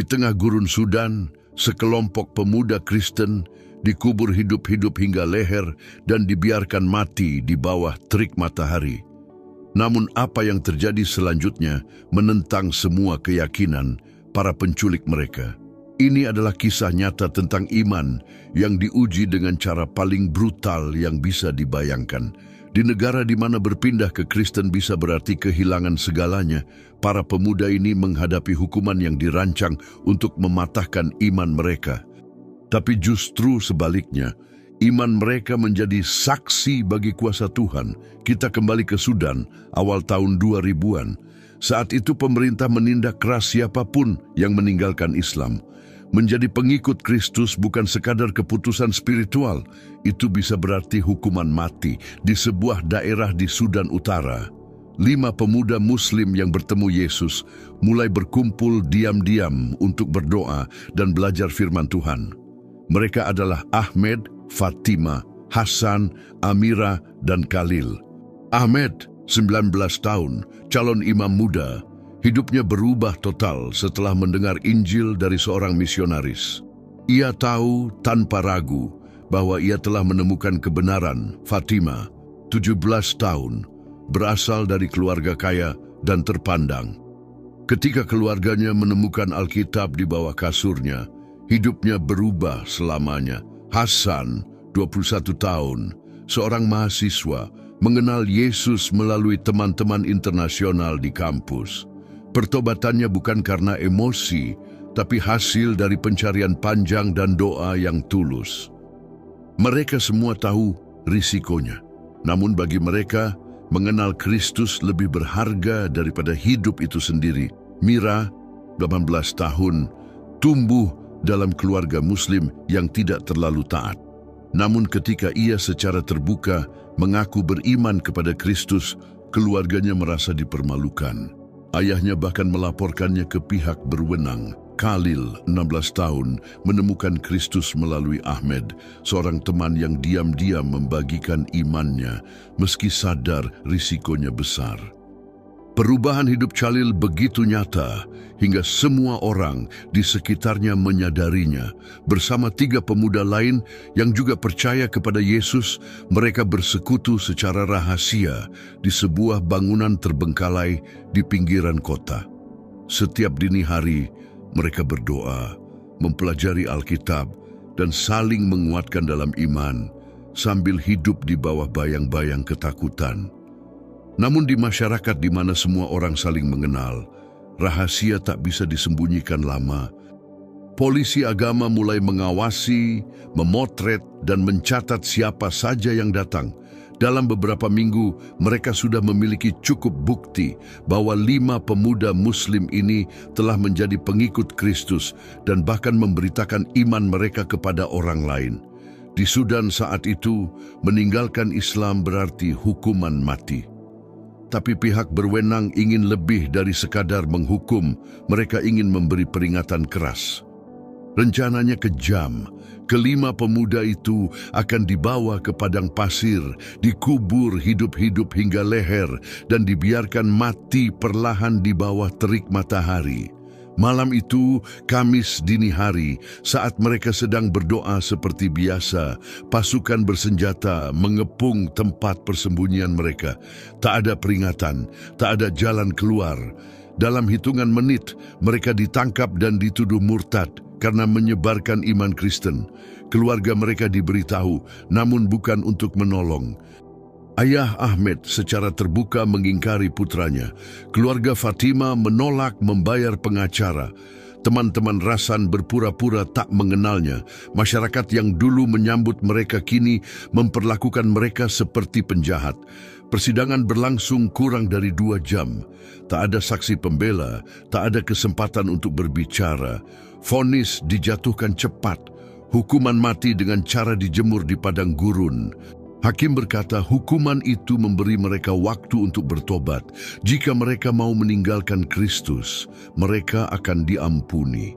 Di tengah gurun Sudan, sekelompok pemuda Kristen dikubur hidup-hidup hingga leher dan dibiarkan mati di bawah terik matahari. Namun apa yang terjadi selanjutnya menentang semua keyakinan para penculik mereka. Ini adalah kisah nyata tentang iman yang diuji dengan cara paling brutal yang bisa dibayangkan. Di negara di mana berpindah ke Kristen bisa berarti kehilangan segalanya, para pemuda ini menghadapi hukuman yang dirancang untuk mematahkan iman mereka. Tapi justru sebaliknya, iman mereka menjadi saksi bagi kuasa Tuhan. Kita kembali ke Sudan, awal tahun 2000-an. Saat itu pemerintah menindak keras siapapun yang meninggalkan Islam. Menjadi pengikut Kristus bukan sekadar keputusan spiritual, itu bisa berarti hukuman mati di sebuah daerah di Sudan Utara. 5 pemuda Muslim yang bertemu Yesus mulai berkumpul diam-diam untuk berdoa dan belajar firman Tuhan. Mereka adalah Ahmed, Fatima, Hasan, Amira, dan Khalil. Ahmed, 19 tahun, calon imam muda. Hidupnya berubah total setelah mendengar Injil dari seorang misionaris. Ia tahu tanpa ragu bahwa ia telah menemukan kebenaran. Fatima, 17 tahun, berasal dari keluarga kaya dan terpandang. Ketika keluarganya menemukan Alkitab di bawah kasurnya, hidupnya berubah selamanya. Hasan, 21 tahun, seorang mahasiswa, mengenal Yesus melalui teman-teman internasional di kampus. Pertobatannya bukan karena emosi, tapi hasil dari pencarian panjang dan doa yang tulus. Mereka semua tahu risikonya. Namun bagi mereka, mengenal Kristus lebih berharga daripada hidup itu sendiri. Mira, 18 tahun, tumbuh dalam keluarga Muslim yang tidak terlalu taat. Namun ketika ia secara terbuka mengaku beriman kepada Kristus, keluarganya merasa dipermalukan. Ayahnya bahkan melaporkannya ke pihak berwenang. Khalil, 16 tahun, menemukan Kristus melalui Ahmed, seorang teman yang diam-diam membagikan imannya, meski sadar risikonya besar. Perubahan hidup Khalil begitu nyata, hingga semua orang di sekitarnya menyadarinya. Bersama 3 pemuda lain yang juga percaya kepada Yesus, mereka bersekutu secara rahasia di sebuah bangunan terbengkalai di pinggiran kota. Setiap dini hari, mereka berdoa, mempelajari Alkitab, dan saling menguatkan dalam iman, sambil hidup di bawah bayang-bayang ketakutan. Namun di masyarakat di mana semua orang saling mengenal, rahasia tak bisa disembunyikan lama. Polisi agama mulai mengawasi, memotret, dan mencatat siapa saja yang datang. Dalam beberapa minggu, mereka sudah memiliki cukup bukti bahwa 5 pemuda Muslim ini telah menjadi pengikut Kristus dan bahkan memberitakan iman mereka kepada orang lain. Di Sudan saat itu, meninggalkan Islam berarti hukuman mati. Tapi pihak berwenang ingin lebih dari sekadar menghukum, mereka ingin memberi peringatan keras. Rencananya kejam. Ke-5 pemuda itu akan dibawa ke padang pasir, dikubur hidup-hidup hingga leher, dan dibiarkan mati perlahan di bawah terik matahari. Malam itu, Kamis dini hari, saat mereka sedang berdoa seperti biasa, pasukan bersenjata mengepung tempat persembunyian mereka. Tak ada peringatan, tak ada jalan keluar. Dalam hitungan menit, mereka ditangkap dan dituduh murtad karena menyebarkan iman Kristen. Keluarga mereka diberitahu, namun bukan untuk menolong. Ayah Ahmed secara terbuka mengingkari putranya. Keluarga Fatima menolak membayar pengacara. Teman-teman Rasan berpura-pura tak mengenalnya. Masyarakat yang dulu menyambut mereka kini memperlakukan mereka seperti penjahat. Persidangan berlangsung kurang dari 2 jam. Tak ada saksi pembela, tak ada kesempatan untuk berbicara. Vonis dijatuhkan cepat. Hukuman mati dengan cara dijemur di padang gurun. Hakim berkata hukuman itu memberi mereka waktu untuk bertobat. Jika mereka mau meninggalkan Kristus, mereka akan diampuni.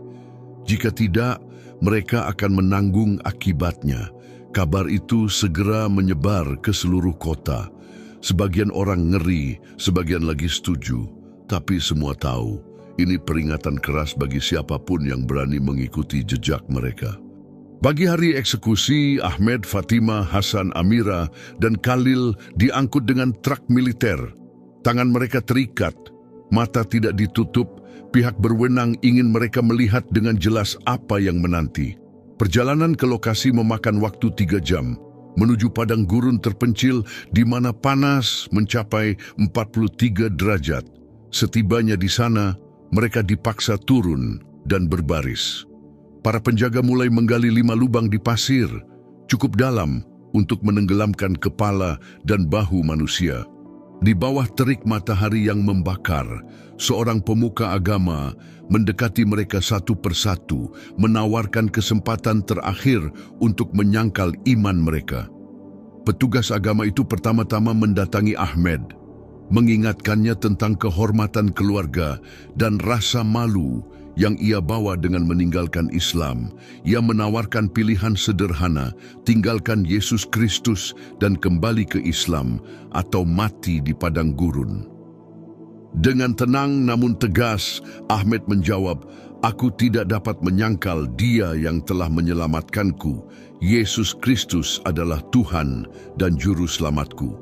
Jika tidak, mereka akan menanggung akibatnya. Kabar itu segera menyebar ke seluruh kota. Sebagian orang ngeri, sebagian lagi setuju. Tapi semua tahu, Ini peringatan keras bagi siapapun yang berani mengikuti jejak mereka. Pagi hari eksekusi, Ahmed, Fatima, Hasan, Amira, dan Khalil diangkut dengan truk militer. Tangan mereka terikat, mata tidak ditutup, pihak berwenang ingin mereka melihat dengan jelas apa yang menanti. Perjalanan ke lokasi memakan waktu 3 jam, menuju padang gurun terpencil di mana panas mencapai 43 derajat. Setibanya di sana, mereka dipaksa turun dan berbaris. Para penjaga mulai menggali 5 lubang di pasir, cukup dalam untuk menenggelamkan kepala dan bahu manusia. Di bawah terik matahari yang membakar, seorang pemuka agama mendekati mereka satu persatu, menawarkan kesempatan terakhir untuk menyangkal iman mereka. Petugas agama itu pertama-tama mendatangi Ahmed, mengingatkannya tentang kehormatan keluarga dan rasa malu yang ia bawa dengan meninggalkan Islam. Ia menawarkan pilihan sederhana, tinggalkan Yesus Kristus dan kembali ke Islam atau mati di padang gurun. Dengan tenang namun tegas, Ahmed menjawab, "Aku tidak dapat menyangkal Dia yang telah menyelamatkanku. Yesus Kristus adalah Tuhan dan Juru Selamatku.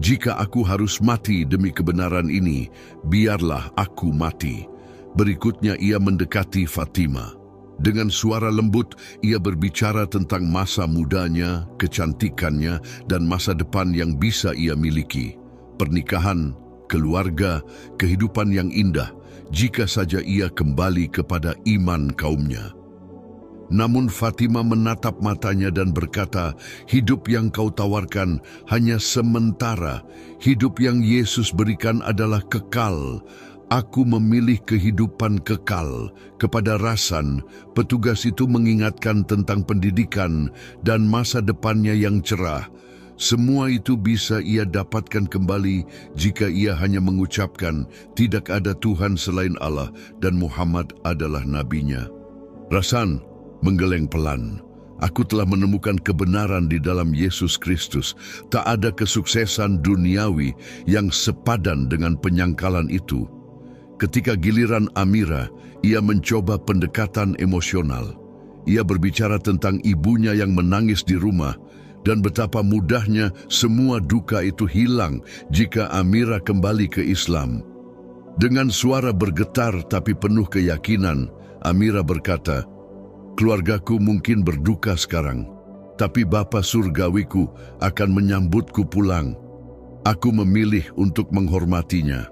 Jika aku harus mati demi kebenaran ini, biarlah aku mati." Berikutnya ia mendekati Fatima. Dengan suara lembut, ia berbicara tentang masa mudanya, kecantikannya, dan masa depan yang bisa ia miliki. Pernikahan, keluarga, kehidupan yang indah, jika saja ia kembali kepada iman kaumnya. Namun Fatima menatap matanya dan berkata, "Hidup yang kau tawarkan hanya sementara. Hidup yang Yesus berikan adalah kekal. Aku memilih kehidupan kekal." Kepada Rasan, petugas itu mengingatkan tentang pendidikan dan masa depannya yang cerah. Semua itu bisa ia dapatkan kembali jika ia hanya mengucapkan, "Tidak ada Tuhan selain Allah dan Muhammad adalah nabinya." Rasan menggeleng pelan. "Aku telah menemukan kebenaran di dalam Yesus Kristus. Tak ada kesuksesan duniawi yang sepadan dengan penyangkalan itu." Ketika giliran Amira, ia mencoba pendekatan emosional. Ia berbicara tentang ibunya yang menangis di rumah dan betapa mudahnya semua duka itu hilang jika Amira kembali ke Islam. Dengan suara bergetar tapi penuh keyakinan, Amira berkata, "Keluargaku mungkin berduka sekarang, tapi Bapa Surgawiku akan menyambutku pulang. Aku memilih untuk menghormatinya."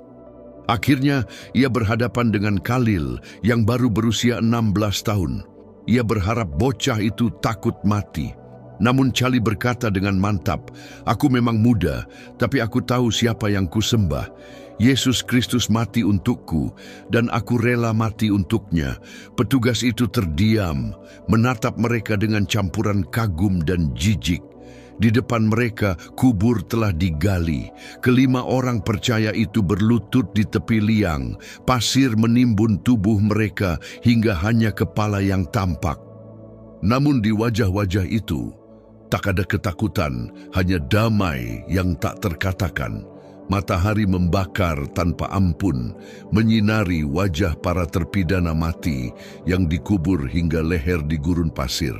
Akhirnya, ia berhadapan dengan Khalil yang baru berusia 16 tahun. Ia berharap bocah itu takut mati. Namun Cali berkata dengan mantap, "Aku memang muda, tapi aku tahu siapa yang kusembah. Yesus Kristus mati untukku, dan aku rela mati untuknya." Petugas itu terdiam, menatap mereka dengan campuran kagum dan jijik. Di depan mereka, kubur telah digali. Kelima orang percaya itu berlutut di tepi liang. Pasir menimbun tubuh mereka hingga hanya kepala yang tampak. Namun di wajah-wajah itu, tak ada ketakutan, hanya damai yang tak terkatakan. Matahari membakar tanpa ampun, menyinari wajah para terpidana mati yang dikubur hingga leher di gurun pasir.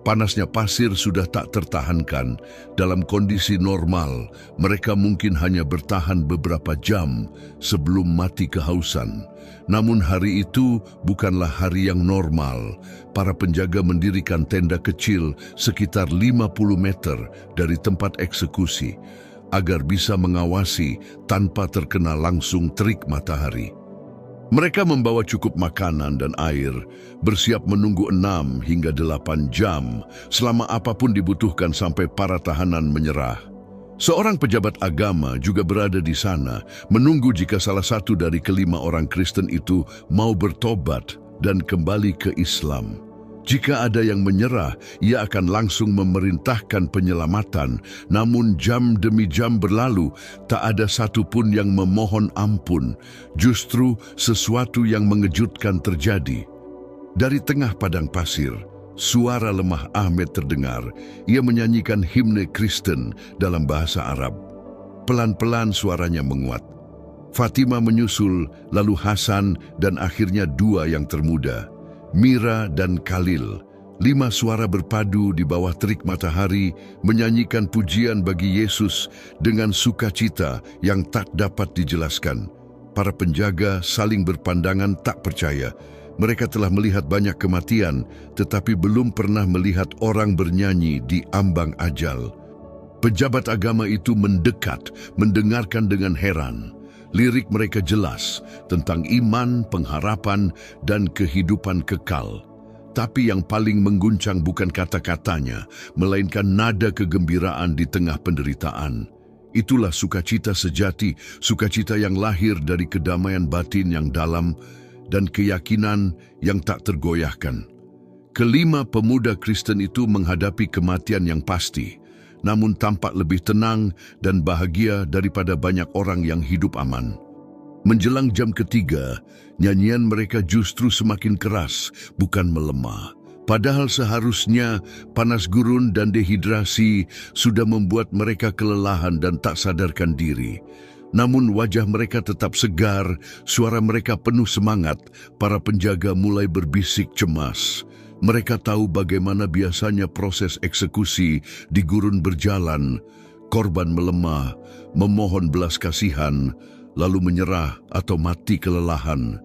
Panasnya pasir sudah tak tertahankan. Dalam kondisi normal, mereka mungkin hanya bertahan beberapa jam sebelum mati kehausan. Namun hari itu bukanlah hari yang normal. Para penjaga mendirikan tenda kecil sekitar 50 meter dari tempat eksekusi agar bisa mengawasi tanpa terkena langsung terik matahari. Mereka membawa cukup makanan dan air, bersiap menunggu 6 hingga 8 jam, selama apapun dibutuhkan sampai para tahanan menyerah. Seorang pejabat agama juga berada di sana, menunggu jika salah satu dari kelima orang Kristen itu mau bertobat dan kembali ke Islam. Jika ada yang menyerah, ia akan langsung memerintahkan penyelamatan. Namun jam demi jam berlalu, tak ada satupun yang memohon ampun. Justru sesuatu yang mengejutkan terjadi. Dari tengah padang pasir, suara lemah Ahmed terdengar. Ia menyanyikan himne Kristen dalam bahasa Arab. Pelan-pelan suaranya menguat. Fatima menyusul, lalu Hasan, dan akhirnya dua yang termuda, Mira dan Khalil. 5 suara berpadu di bawah terik matahari menyanyikan pujian bagi Yesus dengan sukacita yang tak dapat dijelaskan. Para penjaga saling berpandangan tak percaya. Mereka telah melihat banyak kematian, tetapi belum pernah melihat orang bernyanyi di ambang ajal. Pejabat agama itu mendekat, mendengarkan dengan heran. Lirik mereka jelas tentang iman, pengharapan, dan kehidupan kekal. Tapi yang paling mengguncang bukan kata-katanya, melainkan nada kegembiraan di tengah penderitaan. Itulah sukacita sejati, sukacita yang lahir dari kedamaian batin yang dalam dan keyakinan yang tak tergoyahkan. Kelima pemuda Kristen itu menghadapi kematian yang pasti, namun tampak lebih tenang dan bahagia daripada banyak orang yang hidup aman. Menjelang jam ketiga, nyanyian mereka justru semakin keras, bukan melemah. Padahal seharusnya panas gurun dan dehidrasi sudah membuat mereka kelelahan dan tak sadarkan diri. Namun wajah mereka tetap segar, suara mereka penuh semangat. Para penjaga mulai berbisik cemas. Mereka tahu bagaimana biasanya proses eksekusi di gurun berjalan. Korban melemah, memohon belas kasihan, lalu menyerah atau mati kelelahan.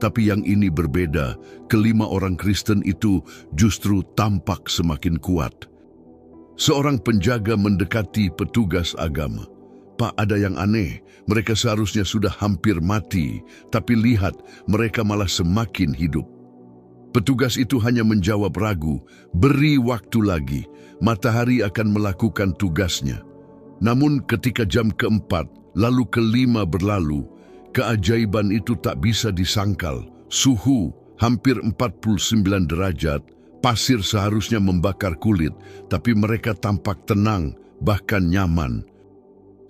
Tapi yang ini berbeda, kelima orang Kristen itu justru tampak semakin kuat. Seorang penjaga mendekati petugas agama. Pak, ada yang aneh, mereka seharusnya sudah hampir mati, tapi lihat, mereka malah semakin hidup. Petugas itu hanya menjawab ragu, beri waktu lagi, matahari akan melakukan tugasnya. Namun ketika jam keempat, lalu kelima berlalu, keajaiban itu tak bisa disangkal. Suhu hampir 49 derajat, pasir seharusnya membakar kulit, tapi mereka tampak tenang, bahkan nyaman.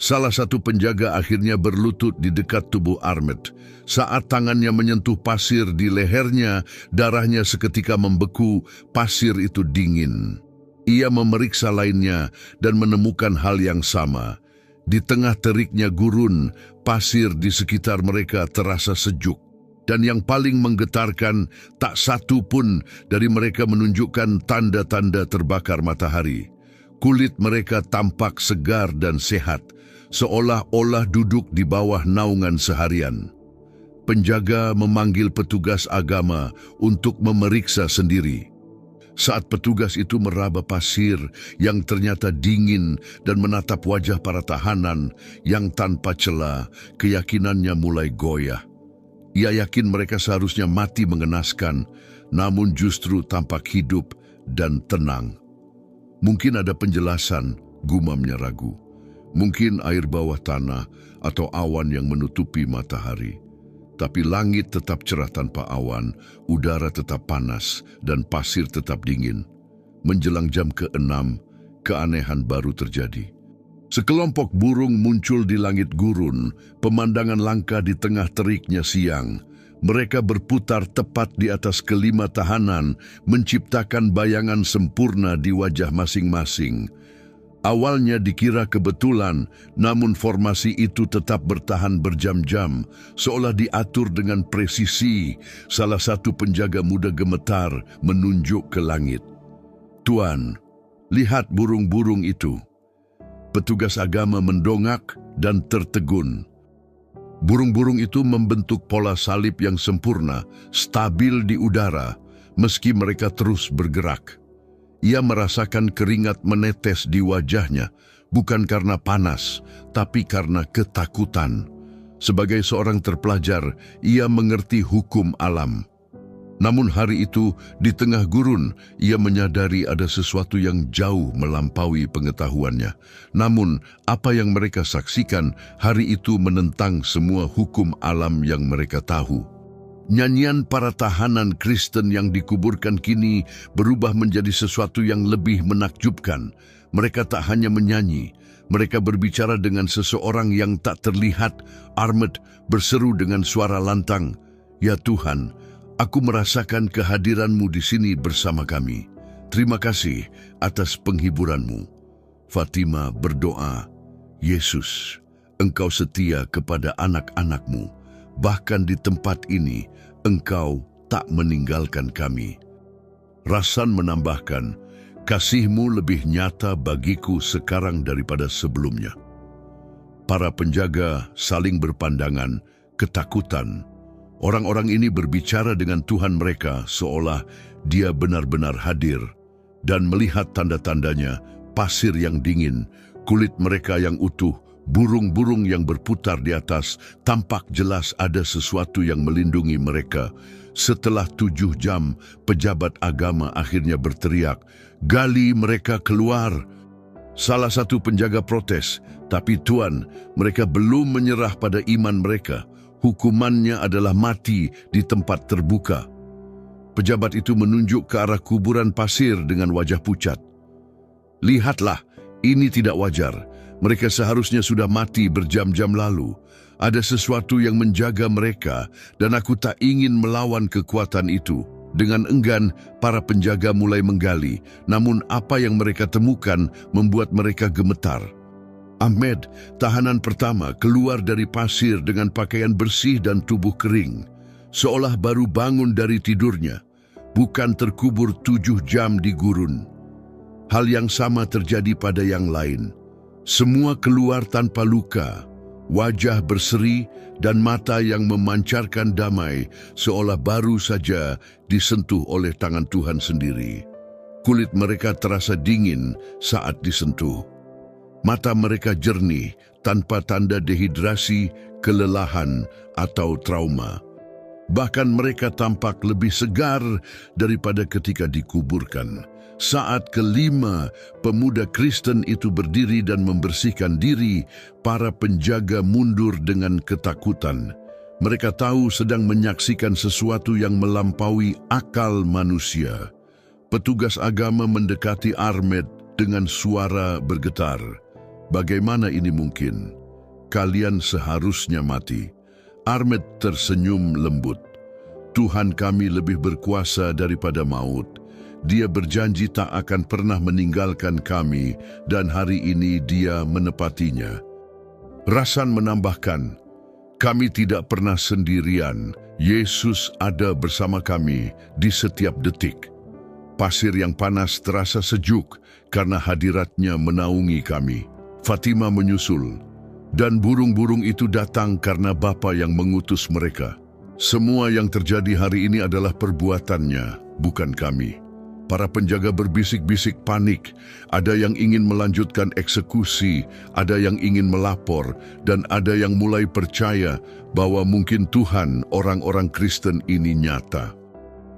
Salah satu penjaga akhirnya berlutut di dekat tubuh Ahmed. Saat tangannya menyentuh pasir di lehernya, darahnya seketika membeku, pasir itu dingin. Ia memeriksa lainnya dan menemukan hal yang sama. Di tengah teriknya gurun, pasir di sekitar mereka terasa sejuk. Dan yang paling menggetarkan, tak satu pun dari mereka menunjukkan tanda-tanda terbakar matahari. Kulit mereka tampak segar dan sehat, seolah-olah duduk di bawah naungan seharian. Penjaga memanggil petugas agama untuk memeriksa sendiri. Saat petugas itu meraba pasir yang ternyata dingin dan menatap wajah para tahanan yang tanpa celah, keyakinannya mulai goyah. Ia yakin mereka seharusnya mati mengenaskan, namun justru tampak hidup dan tenang. Mungkin ada penjelasan, gumamnya ragu. Mungkin air bawah tanah atau awan yang menutupi matahari. Tapi langit tetap cerah tanpa awan, udara tetap panas, dan pasir tetap dingin. Menjelang jam ke-6, keanehan baru terjadi. Sekelompok burung muncul di langit gurun, pemandangan langka di tengah teriknya siang. Mereka berputar tepat di atas kelima tahanan, menciptakan bayangan sempurna di wajah masing-masing. Awalnya dikira kebetulan, namun formasi itu tetap bertahan berjam-jam, seolah diatur dengan presisi. Salah satu penjaga muda gemetar menunjuk ke langit. "Tuan, lihat burung-burung itu." Petugas agama mendongak dan tertegun. Burung-burung itu membentuk pola salib yang sempurna, stabil di udara, meski mereka terus bergerak. Ia merasakan keringat menetes di wajahnya, bukan karena panas, tapi karena ketakutan. Sebagai seorang terpelajar, ia mengerti hukum alam. Namun hari itu, di tengah gurun, ia menyadari ada sesuatu yang jauh melampaui pengetahuannya. Namun, apa yang mereka saksikan hari itu menentang semua hukum alam yang mereka tahu. Nyanyian para tahanan Kristen yang dikuburkan kini berubah menjadi sesuatu yang lebih menakjubkan. Mereka tak hanya menyanyi, mereka berbicara dengan seseorang yang tak terlihat. Ahmed berseru dengan suara lantang, "Ya Tuhan, aku merasakan kehadiran-Mu di sini bersama kami. Terima kasih atas penghiburan-Mu." Fatima berdoa, "Yesus, engkau setia kepada anak-anak-Mu. Bahkan di tempat ini, engkau tak meninggalkan kami. Rasan menambahkan, kasih-Mu lebih nyata bagiku sekarang daripada sebelumnya. Para penjaga saling berpandangan, ketakutan. Orang-orang ini berbicara dengan Tuhan mereka seolah Dia benar-benar hadir dan melihat tanda-tandanya, pasir yang dingin, kulit mereka yang utuh, burung-burung yang berputar di atas, tampak jelas ada sesuatu yang melindungi mereka. Setelah 7 jam, pejabat agama akhirnya berteriak, "Gali mereka keluar!" Salah satu penjaga protes, "Tapi Tuan, mereka belum menyerah pada iman mereka. Hukumannya adalah mati di tempat terbuka." Pejabat itu menunjuk ke arah kuburan pasir dengan wajah pucat. "Lihatlah, ini tidak wajar. Mereka seharusnya sudah mati berjam-jam lalu. Ada sesuatu yang menjaga mereka dan aku tak ingin melawan kekuatan itu." Dengan enggan, para penjaga mulai menggali, namun apa yang mereka temukan membuat mereka gemetar. Ahmed, tahanan pertama, keluar dari pasir dengan pakaian bersih dan tubuh kering, seolah baru bangun dari tidurnya, bukan terkubur 7 jam di gurun. Hal yang sama terjadi pada yang lain. Semua keluar tanpa luka, wajah berseri dan mata yang memancarkan damai, seolah baru saja disentuh oleh tangan Tuhan sendiri. Kulit mereka terasa dingin saat disentuh. Mata mereka jernih, tanpa tanda dehidrasi, kelelahan, atau trauma. Bahkan mereka tampak lebih segar daripada ketika dikuburkan. Saat kelima, pemuda Kristen itu berdiri dan membersihkan diri, para penjaga mundur dengan ketakutan. Mereka tahu sedang menyaksikan sesuatu yang melampaui akal manusia. Petugas agama mendekati Ahmed dengan suara bergetar. "Bagaimana ini mungkin? Kalian seharusnya mati." Ahmed tersenyum lembut. "Tuhan kami lebih berkuasa daripada maut. Dia berjanji tak akan pernah meninggalkan kami dan hari ini Dia menepatinya." Rasan menambahkan, "Kami tidak pernah sendirian. Yesus ada bersama kami di setiap detik." Pasir yang panas terasa sejuk karena hadiratnya menaungi kami. Fatima menyusul, dan burung-burung itu datang karena Bapa yang mengutus mereka. Semua yang terjadi hari ini adalah perbuatannya, bukan kami. Para penjaga berbisik-bisik panik, ada yang ingin melanjutkan eksekusi, ada yang ingin melapor, dan ada yang mulai percaya bahwa mungkin Tuhan orang-orang Kristen ini nyata.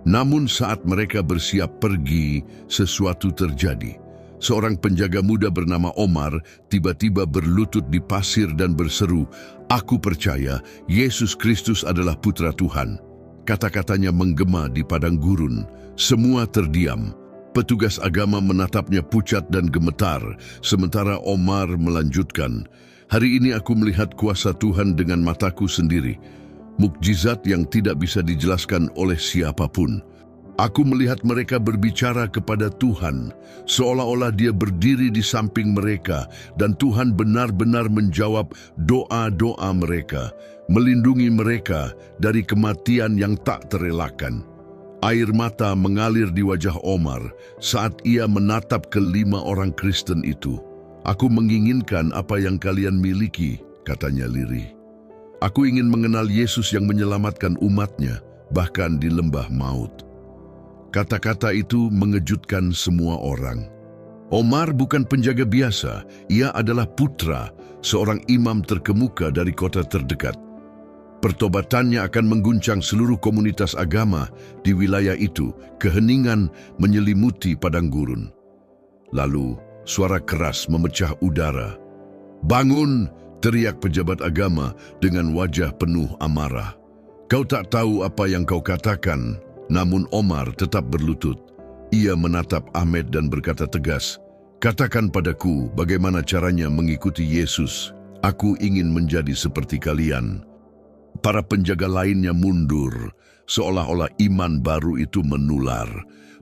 Namun saat mereka bersiap pergi, sesuatu terjadi. Seorang penjaga muda bernama Omar tiba-tiba berlutut di pasir dan berseru, "Aku percaya Yesus Kristus adalah Putra Tuhan." Kata-katanya menggema di padang gurun. Semua terdiam. Petugas agama menatapnya pucat dan gemetar, sementara Omar melanjutkan, "Hari ini aku melihat kuasa Tuhan dengan mataku sendiri. Mukjizat yang tidak bisa dijelaskan oleh siapapun. Aku melihat mereka berbicara kepada Tuhan, seolah-olah Dia berdiri di samping mereka, dan Tuhan benar-benar menjawab doa-doa mereka, melindungi mereka dari kematian yang tak terelakkan." Air mata mengalir di wajah Omar saat ia menatap ke-5 orang Kristen itu. "Aku menginginkan apa yang kalian miliki," katanya lirih. "Aku ingin mengenal Yesus yang menyelamatkan umatnya, bahkan di lembah maut." Kata-kata itu mengejutkan semua orang. Omar bukan penjaga biasa, ia adalah putra, seorang imam terkemuka dari kota terdekat. Pertobatannya akan mengguncang seluruh komunitas agama di wilayah itu, keheningan menyelimuti padang gurun. Lalu, suara keras memecah udara. "Bangun!" teriak pejabat agama dengan wajah penuh amarah. "Kau tak tahu apa yang kau katakan." Namun Omar tetap berlutut. Ia menatap Ahmed dan berkata tegas, "Katakan padaku bagaimana caranya mengikuti Yesus. Aku ingin menjadi seperti kalian." Para penjaga lainnya mundur, seolah-olah iman baru itu menular.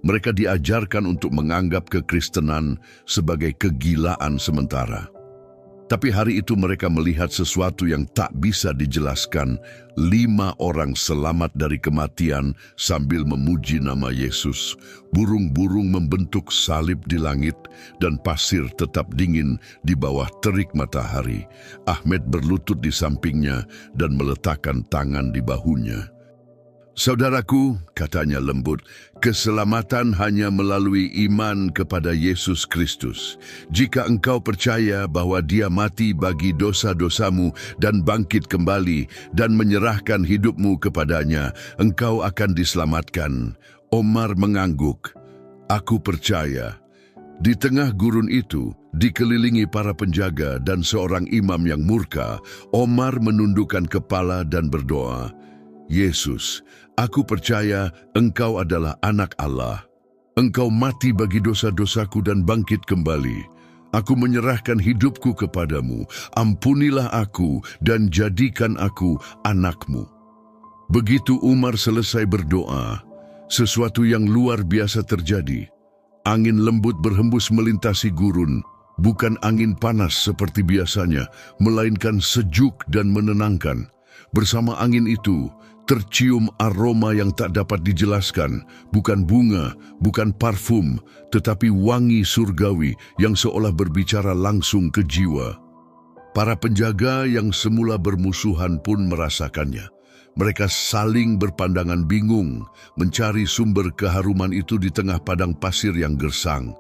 Mereka diajarkan untuk menganggap kekristenan sebagai kegilaan sementara. Tapi hari itu mereka melihat sesuatu yang tak bisa dijelaskan. 5 orang selamat dari kematian sambil memuji nama Yesus. Burung-burung membentuk salib di langit dan pasir tetap dingin di bawah terik matahari. Ahmed berlutut di sampingnya dan meletakkan tangan di bahunya. "Saudaraku," katanya lembut, "keselamatan hanya melalui iman kepada Yesus Kristus. Jika engkau percaya bahwa Dia mati bagi dosa-dosamu dan bangkit kembali dan menyerahkan hidupmu kepadanya, engkau akan diselamatkan." Omar mengangguk. "Aku percaya." Di tengah gurun itu, dikelilingi para penjaga dan seorang imam yang murka, Omar menundukkan kepala dan berdoa, "Yesus, aku percaya Engkau adalah anak Allah. Engkau mati bagi dosa-dosaku dan bangkit kembali. Aku menyerahkan hidupku kepadamu. Ampunilah aku dan jadikan aku anak-Mu." Begitu Umar selesai berdoa, sesuatu yang luar biasa terjadi. Angin lembut berhembus melintasi gurun, bukan angin panas seperti biasanya, melainkan sejuk dan menenangkan. Bersama angin itu, tercium aroma yang tak dapat dijelaskan, bukan bunga, bukan parfum, tetapi wangi surgawi yang seolah berbicara langsung ke jiwa. Para penjaga yang semula bermusuhan pun merasakannya. Mereka saling berpandangan bingung, mencari sumber keharuman itu di tengah padang pasir yang gersang.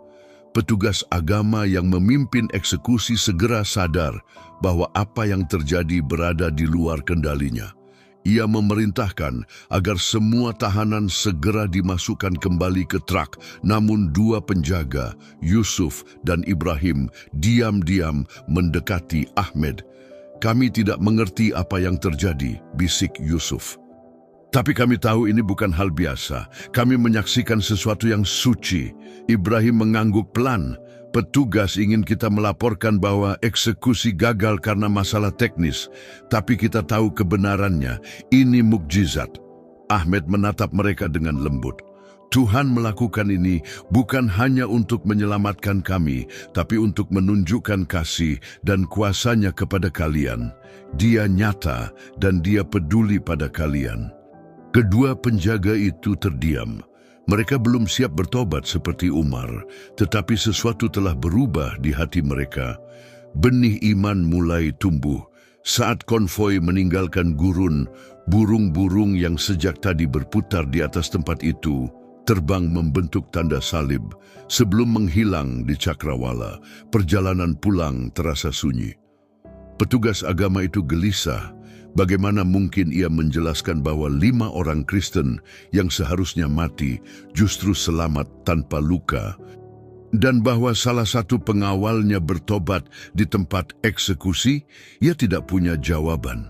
Petugas agama yang memimpin eksekusi segera sadar bahwa apa yang terjadi berada di luar kendalinya. Ia memerintahkan agar semua tahanan segera dimasukkan kembali ke trak, namun 2 penjaga, Yusuf dan Ibrahim, diam-diam mendekati Ahmed. "Kami tidak mengerti apa yang terjadi," bisik Yusuf. "Tapi kami tahu ini bukan hal biasa. Kami menyaksikan sesuatu yang suci." Ibrahim mengangguk pelan. "Petugas ingin kita melaporkan bahwa eksekusi gagal karena masalah teknis, tapi kita tahu kebenarannya. Ini mukjizat." Ahmed menatap mereka dengan lembut. "Tuhan melakukan ini bukan hanya untuk menyelamatkan kami, tapi untuk menunjukkan kasih dan kuasa-Nya kepada kalian. Dia nyata dan Dia peduli pada kalian." Kedua penjaga itu terdiam. Mereka belum siap bertobat seperti Umar, tetapi sesuatu telah berubah di hati mereka. Benih iman mulai tumbuh. Saat konvoi meninggalkan gurun, burung-burung yang sejak tadi berputar di atas tempat itu terbang membentuk tanda salib. Sebelum menghilang di cakrawala, perjalanan pulang terasa sunyi. Petugas agama itu gelisah. Bagaimana mungkin ia menjelaskan bahwa 5 orang Kristen yang seharusnya mati justru selamat tanpa luka, dan bahwa salah satu pengawalnya bertobat di tempat eksekusi? Ia tidak punya jawaban.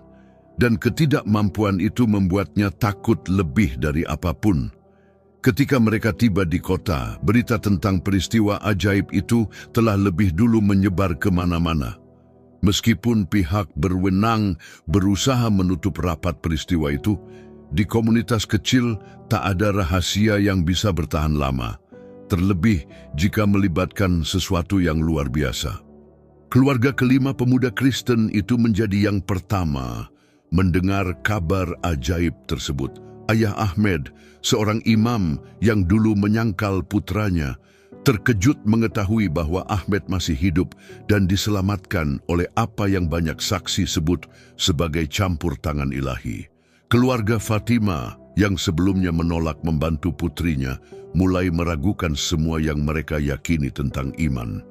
Dan ketidakmampuan itu membuatnya takut lebih dari apapun. Ketika mereka tiba di kota, berita tentang peristiwa ajaib itu telah lebih dulu menyebar kemana-mana. Meskipun pihak berwenang berusaha menutup rapat peristiwa itu, di komunitas kecil tak ada rahasia yang bisa bertahan lama, terlebih jika melibatkan sesuatu yang luar biasa. Keluarga kelima pemuda Kristen itu menjadi yang pertama mendengar kabar ajaib tersebut. Ayah Ahmed, seorang imam yang dulu menyangkal putranya, terkejut mengetahui bahwa Ahmed masih hidup dan diselamatkan oleh apa yang banyak saksi sebut sebagai campur tangan ilahi. Keluarga Fatima yang sebelumnya menolak membantu putrinya mulai meragukan semua yang mereka yakini tentang iman.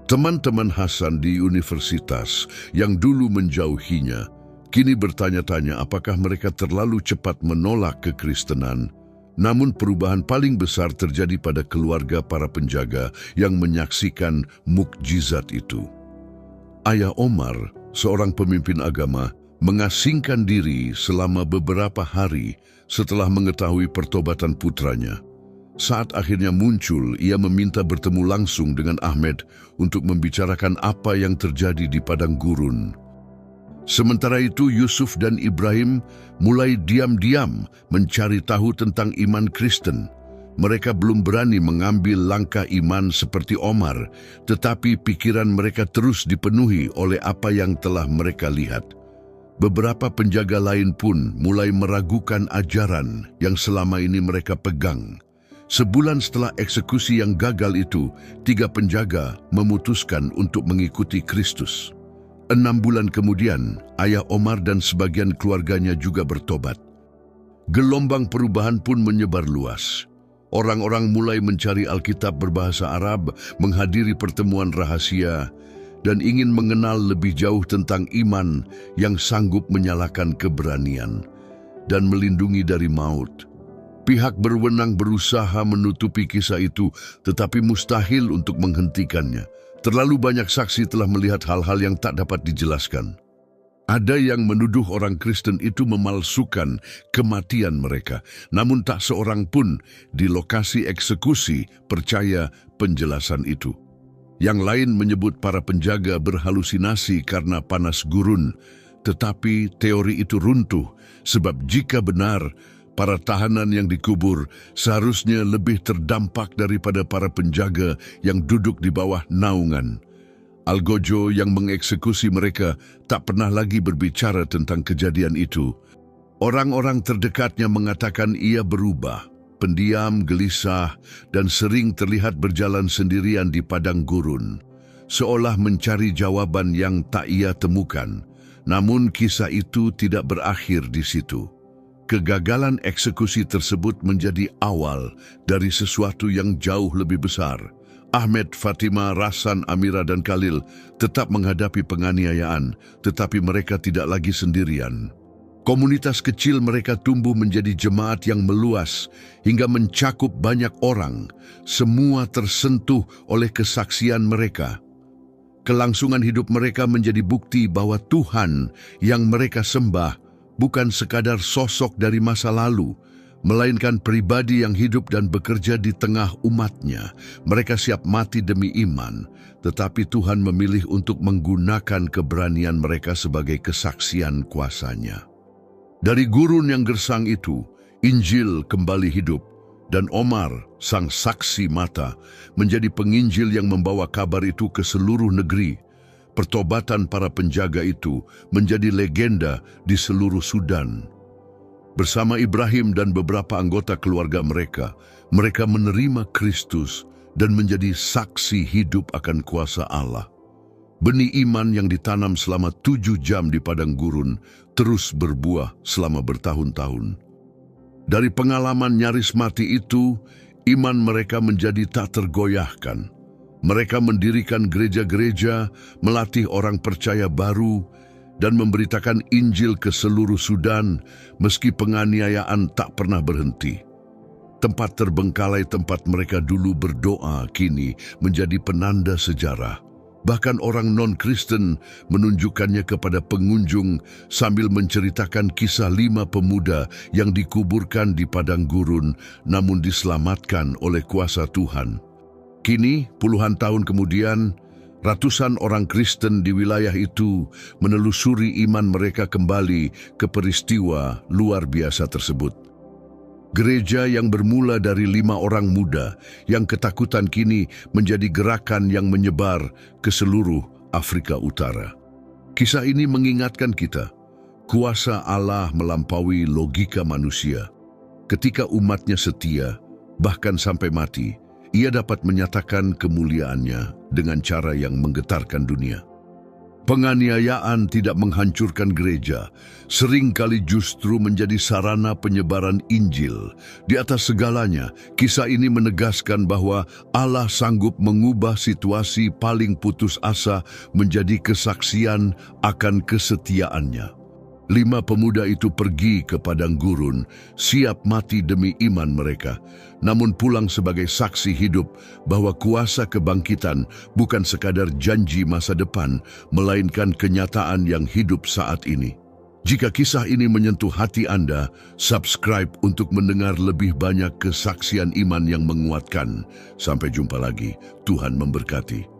Teman-teman Hasan di universitas yang dulu menjauhinya kini bertanya-tanya apakah mereka terlalu cepat menolak kekristenan. Namun perubahan paling besar terjadi pada keluarga para penjaga yang menyaksikan mukjizat itu. Ayah Omar, seorang pemimpin agama, mengasingkan diri selama beberapa hari setelah mengetahui pertobatan putranya. Saat akhirnya muncul, ia meminta bertemu langsung dengan Ahmed untuk membicarakan apa yang terjadi di padang gurun. Sementara itu, Yusuf dan Ibrahim mulai diam-diam mencari tahu tentang iman Kristen. Mereka belum berani mengambil langkah iman seperti Omar, tetapi pikiran mereka terus dipenuhi oleh apa yang telah mereka lihat. Beberapa penjaga lain pun mulai meragukan ajaran yang selama ini mereka pegang. Sebulan setelah eksekusi yang gagal itu, 3 penjaga memutuskan untuk mengikuti Kristus. 6 bulan kemudian, ayah Omar dan sebagian keluarganya juga bertobat. Gelombang perubahan pun menyebar luas. Orang-orang mulai mencari Alkitab berbahasa Arab, menghadiri pertemuan rahasia, dan ingin mengenal lebih jauh tentang iman yang sanggup menyalakan keberanian dan melindungi dari maut. Pihak berwenang berusaha menutupi kisah itu, tetapi mustahil untuk menghentikannya. Terlalu banyak saksi telah melihat hal-hal yang tak dapat dijelaskan. Ada yang menuduh orang Kristen itu memalsukan kematian mereka, namun tak seorang pun di lokasi eksekusi percaya penjelasan itu. Yang lain menyebut para penjaga berhalusinasi karena panas gurun, tetapi teori itu runtuh sebab jika benar, para tahanan yang dikubur seharusnya lebih terdampak daripada para penjaga yang duduk di bawah naungan. Algojo yang mengeksekusi mereka tak pernah lagi berbicara tentang kejadian itu. Orang-orang terdekatnya mengatakan ia berubah, pendiam, gelisah, dan sering terlihat berjalan sendirian di padang gurun, seolah mencari jawaban yang tak ia temukan. Namun kisah itu tidak berakhir di situ. Kegagalan eksekusi tersebut menjadi awal dari sesuatu yang jauh lebih besar. Ahmed, Fatima, Rasan, Amira, dan Khalil tetap menghadapi penganiayaan, tetapi mereka tidak lagi sendirian. Komunitas kecil mereka tumbuh menjadi jemaat yang meluas hingga mencakup banyak orang. Semua tersentuh oleh kesaksian mereka. Kelangsungan hidup mereka menjadi bukti bahwa Tuhan yang mereka sembah bukan sekadar sosok dari masa lalu, melainkan pribadi yang hidup dan bekerja di tengah umatnya. Mereka siap mati demi iman, tetapi Tuhan memilih untuk menggunakan keberanian mereka sebagai kesaksian kuasa-Nya. Dari gurun yang gersang itu, Injil kembali hidup, dan Omar, sang saksi mata, menjadi penginjil yang membawa kabar itu ke seluruh negeri. Pertobatan para penjaga itu menjadi legenda di seluruh Sudan. Bersama Ibrahim dan beberapa anggota keluarga mereka, mereka menerima Kristus dan menjadi saksi hidup akan kuasa Allah. Benih iman yang ditanam selama 7 jam di padang gurun terus berbuah selama bertahun-tahun. Dari pengalaman nyaris mati itu, iman mereka menjadi tak tergoyahkan. Mereka mendirikan gereja-gereja, melatih orang percaya baru, dan memberitakan Injil ke seluruh Sudan meski penganiayaan tak pernah berhenti. Tempat terbengkalai tempat mereka dulu berdoa kini menjadi penanda sejarah. Bahkan orang non-Kristen menunjukkannya kepada pengunjung sambil menceritakan kisah 5 pemuda yang dikuburkan di padang gurun namun diselamatkan oleh kuasa Tuhan. Kini, puluhan tahun kemudian, ratusan orang Kristen di wilayah itu menelusuri iman mereka kembali ke peristiwa luar biasa tersebut. Gereja yang bermula dari 5 orang muda yang ketakutan kini menjadi gerakan yang menyebar ke seluruh Afrika Utara. Kisah ini mengingatkan kita, kuasa Allah melampaui logika manusia. Ketika umatnya setia, bahkan sampai mati, ia dapat menyatakan kemuliaannya dengan cara yang menggetarkan dunia. Penganiayaan tidak menghancurkan gereja, seringkali justru menjadi sarana penyebaran Injil. Di atas segalanya, kisah ini menegaskan bahwa Allah sanggup mengubah situasi paling putus asa menjadi kesaksian akan kesetiaannya. 5 pemuda itu pergi ke padang gurun, siap mati demi iman mereka, namun pulang sebagai saksi hidup bahwa kuasa kebangkitan bukan sekadar janji masa depan, melainkan kenyataan yang hidup saat ini. Jika kisah ini menyentuh hati Anda, subscribe untuk mendengar lebih banyak kesaksian iman yang menguatkan. Sampai jumpa lagi, Tuhan memberkati.